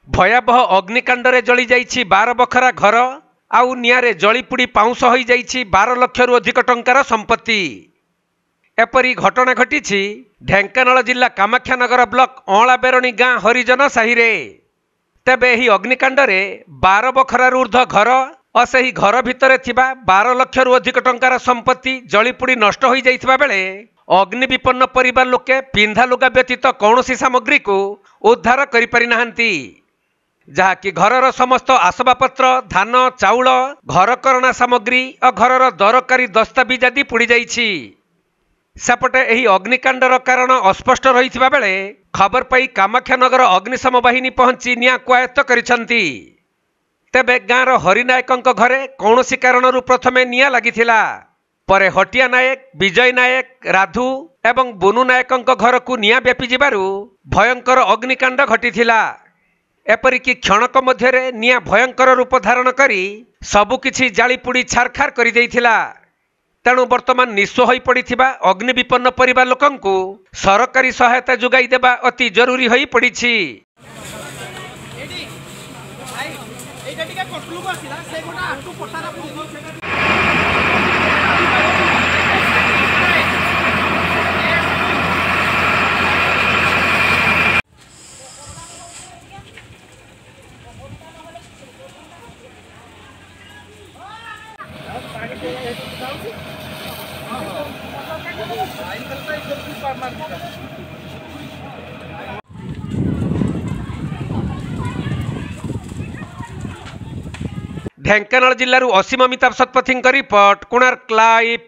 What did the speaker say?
भयावह अग्निकांड रे जली जाइछि 12 बखरा घर आउ नियारे जलीपुड़ी पाउंस होई जाइछि 12 लाख रु अधिक टंकार संपत्ति। एपरी घटना घटी ढेंकानाल जिला कामाख्यानगर ब्लॉक अँलाबेरणी गाँ हरिजन साहि रे। तेबे एही अग्निकांड रे 12 बखरा ऊर्ध्व घर और सही घर भितर थिबा 12 लाख रु अधिक टंकार संपत्ति जलीपुड़ी नष्ट होई जाइथिबा बेले अग्नि विपन्न परिवार लोके पिंधा लुगा व्यतीत कौनसी सामग्री को उद्धार करि पारि नाहंती, जहाँकि घरर समस्त आसबाबपत्र धान चाउल घरकरणा सामग्री और घरर दरकारी दस्तावेज आदि पुड़ी जाइछि। सेपटे एही अग्निकांडर कारण अस्पष्ट रहिथिबा बेले खबर पाई कामाख्यानगर अग्निशम बाहिनी पहुंची निया क्वायत्त करिसंती। तेबे गाँर हरिनायकंक घरे कौनसी कारणरू प्रथमे निया लागिथिला, परे हटिया नायक विजय नायक राधु एवं बुनु नायकंक घर को निया व्यापी जिबारु भयंकर अग्निकांड घटिथिला। एपरिकी क्षणक मध्यरे निया भयंकर रूप धारण करी सबुकिछि जालीपुड़ी छारखार कर देइथिला। तेणु वर्तमान निस्व होई पड़िथिबा अग्नि विपन्न परिवार लोकंकु सरकारी सहायता जोगाई देबा अति जरूरी होई पड़िछि। ढेंकानाल जिल्लारू असीम अमिताभ शतपथी रिपोर्ट, कोणार्क लाइव।